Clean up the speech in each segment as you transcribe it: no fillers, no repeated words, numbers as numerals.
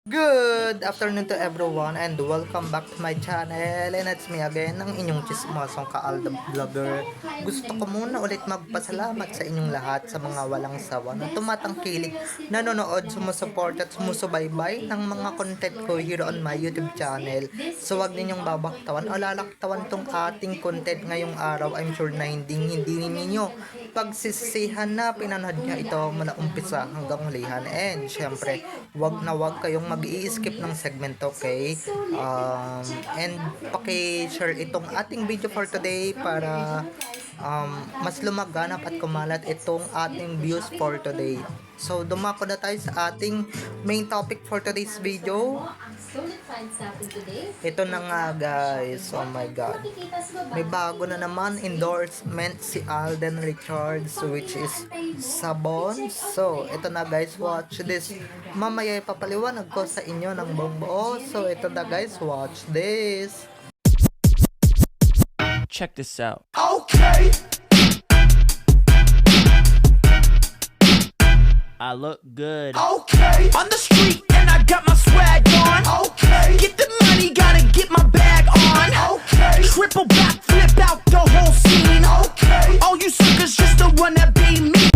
Good afternoon to everyone and welcome back to my channel, and it's me again, ang inyong chismosong ka-Aldab Vlogger. Gusto ko muna ulit magpasalamat sa inyong lahat sa mga walang sawa na tumatangkilik, nanonood, sumusuport at sumusubaybay ng mga content ko here on my YouTube channel. So wag ninyong babaktawan o lalaktawan tong ating content ngayong araw. I'm sure na hindi ninyo pagsisihan na pinanood niya ito mula umpisa hanggang hulihan, and syempre wag na wag kayong mag-i-skip ng segment, okay? And paki-share itong ating video for today para mas lumaganap at kumalat itong ating views for today. So dumako na tayo sa ating main topic for today's video. Ito na nga guys, oh my god, may bago na naman endorsement si Alden Richards, which is sabon. So ito na guys, watch this. Mamaya ipapaliwanag ko sa inyo ng buong buo. So ito na guys, watch this. Check this out. Okay. I look good. Okay. On the street and I got my swag on. Okay. Get the money, gotta get my bag on. Okay. Triple back, flip out the whole scene. Okay. All you suckers just the one that be me.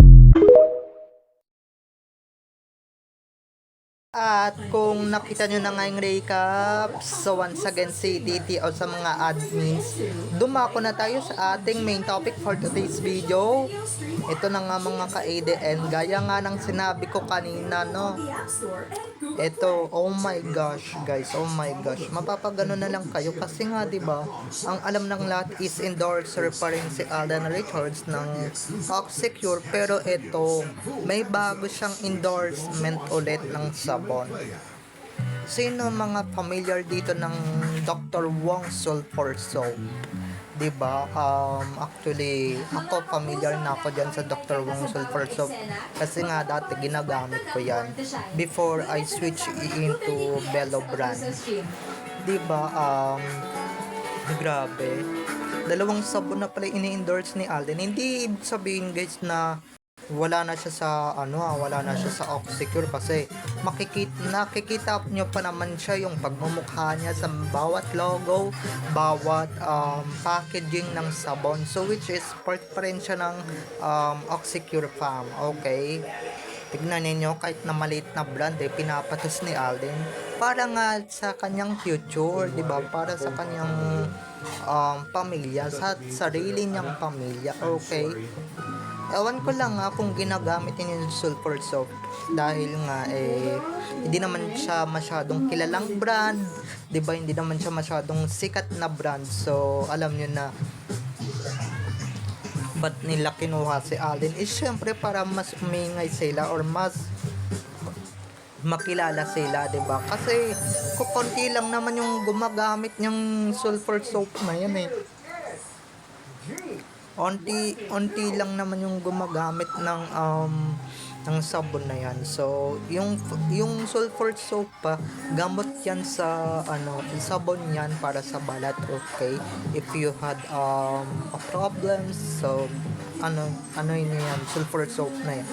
At kung nakita nyo na nga yung recap, so once again si Titi o sa mga admins, dumako na tayo sa ating main topic for today's video. Ito na nga mga ka-ADN, gaya nga ng sinabi ko kanina, no? Ito, oh my gosh guys, oh my gosh, mapapagano na lang kayo kasi nga diba, ang alam ng lahat is endorser pa rin si Alden Richards ng Oxycure, pero ito, may bago siyang endorsement ulit ng sabon. Sino mga familiar dito ng Dr. Wong Sulfur Soap? Diba? Actually, ako familiar na ako dyan sa Dr. Wong Sulfur Soap kasi nga dati ginagamit ko yan before I switch into Bello brand. Diba? Grabe. Dalawang sabon na pala ini-endorse ni Alden. Hindi ibig sabihin guys na wala na siya sa wala na siya sa Oxycure, kasi nakikita nyo pa naman siya yung pagmumukha niya sa bawat logo, bawat packaging ng sabon, so which is part pa rin siya ng Oxycure fam, okay? Tignan ninyo, kahit na maliit na brand pinapatos ni Alden para nga sa kanyang future, di ba? Para sa kanyang pamilya, sa sarili niyang pamilya, okay? Ewan ko lang kung ginagamit niya yung sulfur soap dahil nga hindi naman siya masyadong kilalang brand, 'di ba? Hindi naman siya masyadong sikat na brand. So alam niyo na ba't nila kinuha si Alden is syempre para mas umingay sila or mas makilala sila, 'di ba? Kasi konti lang naman yung gumagamit niyang sulfur soap na yan Onti lang naman yung gumagamit ng sabon na yan. So yung sulfur soap pa, gamot yan sa sabon yan para sa balat, okay? If you had a problems, so yun yan, sulfur soap na yan.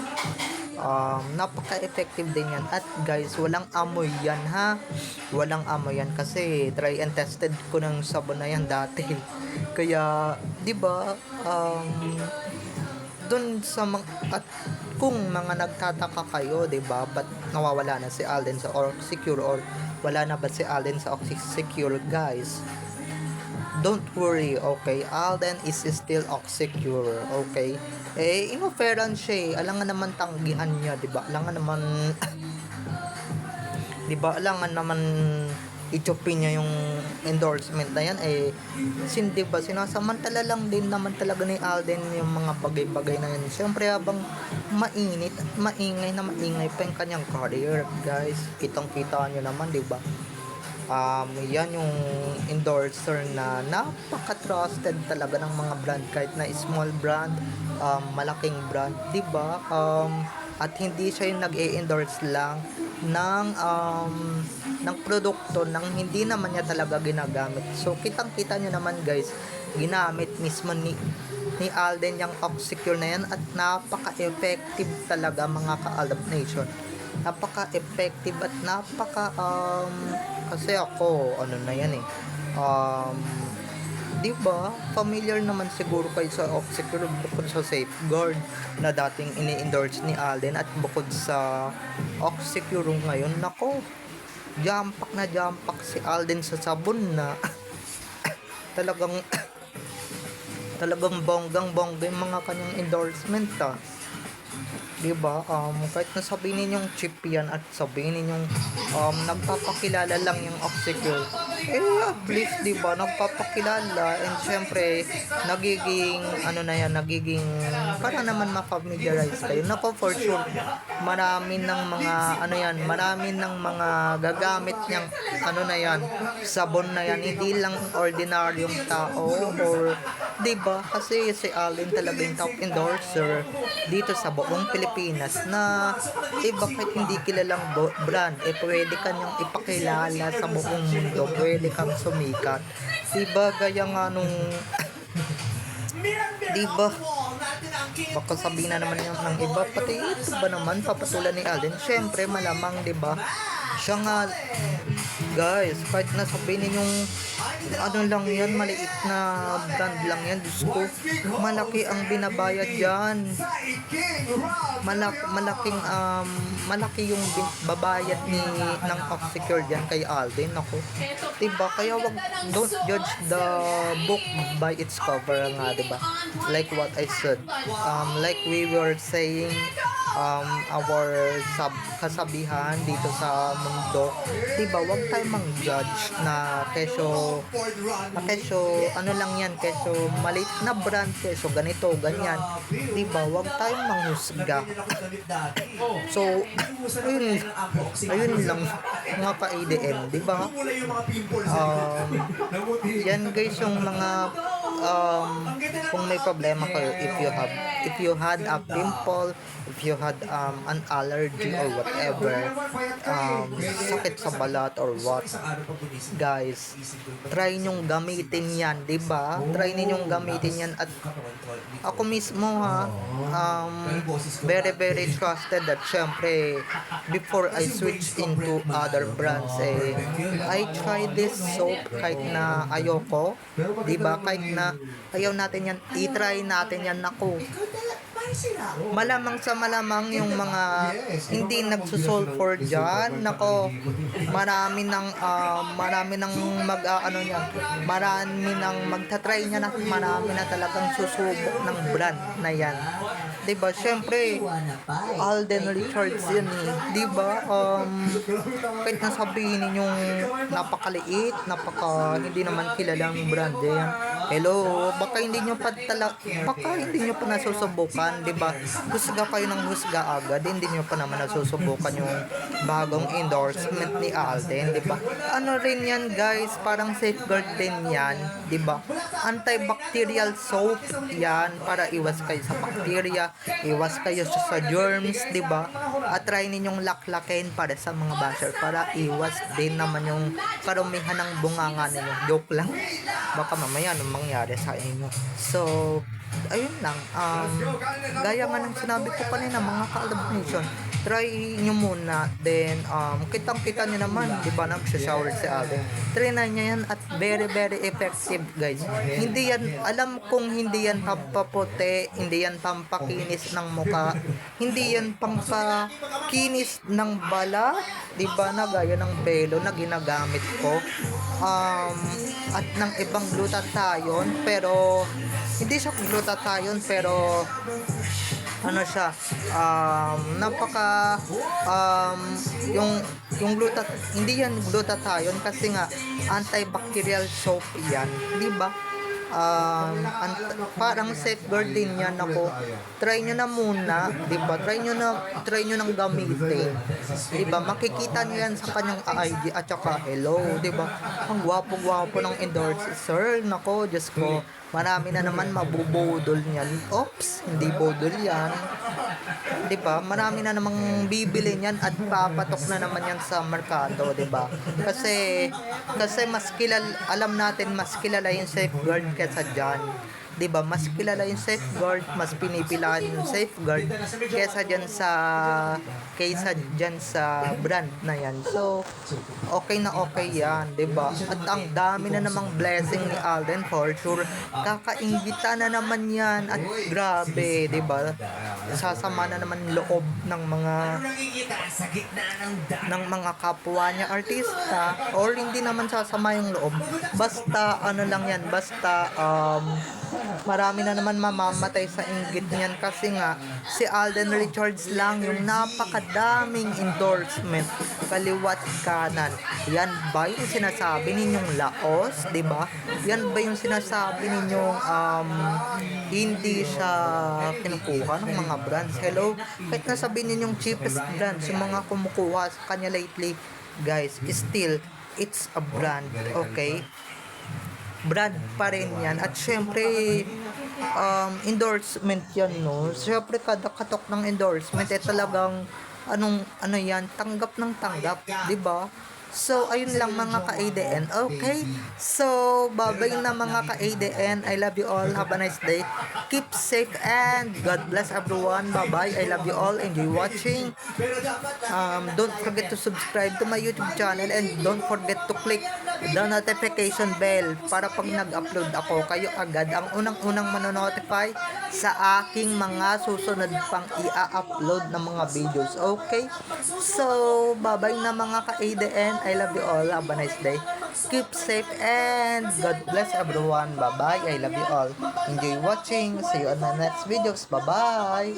Napaka-effective din yan. At guys, walang amoy yan walang amoy yan kasi try and tested ko ng sabon na yan dati. Kaya di ba dun sa at kung mga nagtataka kayo, di ba, ba't nawawala na si Alden sa Oxycure or wala na ba si Alden sa Oxycure, guys? Don't worry, okay? Alden is still Oxycure, okay? Inoferan siya alangan naman tanggihan niya, di ba? Alangan naman di ba? Alangan naman itupin niya yung endorsement na yan di ba, sinasamantala lang din naman talaga ni Alden yung mga bagay-bagay na yan. Siyempre habang mainit at maingay pa yung kanyang career, guys, kitang-kita nyo naman, di ba? Yan yung endorser na napaka-trusted talaga ng mga brand, kahit na small brand, malaking brand, di ba? At hindi siya yung nag-e-endorse lang ng produkto nang hindi naman niya talaga ginagamit. So kitang-kita nyo naman guys, ginamit mismo ni Alden yung Oxycure na yan, at napaka-effective talaga mga ka-Aldab Nation. napaka-effective at kasi ako, ano na yan eh, di ba, familiar naman siguro kayo sa Oxycure bukod sa Safeguard na dating ini-endorse ni Alden at bukod sa Oxycure ngayon, nako, jampak si Alden sa sabon na talagang bonggang-bongga yung mga kanyang endorsement diba? Kahit na sabihin ninyong cheap yan at sabihin ninyong nagpapakilala lang yung Oxycure, at least diba, nagpapakilala, and syempre nagiging nagiging para naman ma-familiarize kayo. Nako, for sure marami ng mga gagamit niyang sabon na yan, hindi lang ordinaryong tao, or diba, kasi si Alden talaga yung top endorser dito sa buong Pilipinas na diba, kahit hindi kilalang brand, pwede kanyang ipakilala sa buong mundo, pwede kang sumikat, diba, gaya nga nung diba, baka sabihin na naman ng iba, pati ito ba naman papatulan ni Alden, syempre malamang diba, siya nga guys, kahit na sabihin ninyong lang yan, maliit na brand lang yan, Diyos ko, malaki ang binabayad dyan, malaki yung babayad ng Oxycure dyan kay Alden, ako, diba, kaya don't judge the book by its cover nga, diba, like what I said, like we were saying, our kasabihan dito sa mundo, diba, wag tayo mang-judge na keso lang yan, keso maliit na brand, keso ganito, ganyan, diba, wag tayong manghusga. So ayun lang mga ka-ADM, diba, yan guys yung mga kung may problema kayo, if you had a pimple, if you had an allergy or whatever, sakit sa balat or what, guys, try nyong gamitin yan, diba? Try ninyong gamitin yan, at ako mismo very very trusted that syempre before I switch into other brands, I try this soap kahit na ayoko, diba? Kahit na ayaw natin yan, i-try natin yan, ako. Malamang sa malamang yung mga hindi nagsusulfur dyan, nako, marami nang marami nang magta-try niya, na marami na talagang susubok ng brand na yan, diba? Syempre Alden Richards yan diba, kahit na sabihin ninyong napakaliit, hindi naman kilalang brand yan, hello, baka hindi nyo pa nasusubukan, diba? Husga kayo ng husga agad, hindi nyo pa naman nasusubukan yung bagong endorsement ni Alden, diba? Ano rin yan guys, parang Safeguard din yan, diba? Antibacterial soap yan, para iwas kayo sa bacteria, iwas kayo sa germs, diba? At try ninyong laklakin para sa mga basher, para iwas din naman yung karumihan ng bunganga ninyo. Joke lang, baka mamaya anong mangyari sa inyo. So ayun lang, gaya nga ng sinabi ko kanina mga ka-Alab Nation, try nyo muna, then kitang-kita nyo naman, diba, nagsha-shower si Alden, try na nyo yan, at very very effective guys. Hindi yan, alam kong hindi yan pampaputi, hindi yan pampakinis ng muka, hindi yan pampakinis ng balat, diba, na gaya ng pelo na ginagamit ko, at ng ibang glutathione, pero hindi siya glutathione, pero ano siya, yung hindi yan glutathione, kasi nga antibacterial soap yan, di ba? Parang Safeguard din yan, ako. Try nyo na muna, di ba? Try nyo nang gamitin, di ba? Makikita nyo yan sa kanyang ID, at saka hello, di ba? Ang gwapo-gwapo ng endorser, nako, Diyos ko. Marami na naman mabubudol niyan. Oops, hindi budol yan. 'Di ba? Marami na namang bibili niyan at papatok na naman yan sa merkado, 'di ba? Kasi mas alam natin mas kilala yung Safeguard kaysa diyan. 'Di ba? Mas kilala yung Safeguard, mas pinipilahan yung Safeguard kaysa diyan sa brand na yan. So, okay na okay yan, 'di ba? At ang dami na namang blessing ni Alden for sure. Kakaingita na naman yan at grabe, 'di ba? Sasama na naman loob ng mga kapwa niya artista, or hindi naman sasama yung loob. Basta ano lang yan, basta marami na naman mamamatay sa inggit niyan kasi nga si Alden Richards lang yung napakadaming endorsement kaliwat kanan. Yan ba yung sinasabi ninyong laos, 'di ba? Yan ba yung sinasabi ninyong hindi siya kinukuha ng mga brands? Hello, kahit nasabihin ninyong cheapest brands yung mga kumukuha sa kanya lately, guys, still it's a brand, okay? Brand pa rin yan. At syempre endorsement yan, no? Syempre kada katok ng endorsement talagang ano yan, tanggap ng tanggap, 'di ba? So, ayun lang mga ka-ADN. Okay? So, bye-bye na mga ka-ADN. I love you all. Have a nice day. Keep safe and God bless everyone. Bye-bye. I love you all. Enjoy watching. Don't forget to subscribe to my YouTube channel and don't forget to click the notification bell para pag nag-upload ako, kayo agad ang unang-unang manonotify sa aking mga susunod pang i-upload na mga videos. Okay? So, bye-bye na mga ka-ADN. I love you all. Have a nice day. Keep safe and God bless everyone. Bye-bye. I love you all. Enjoy watching. See you on the next videos. Bye-bye.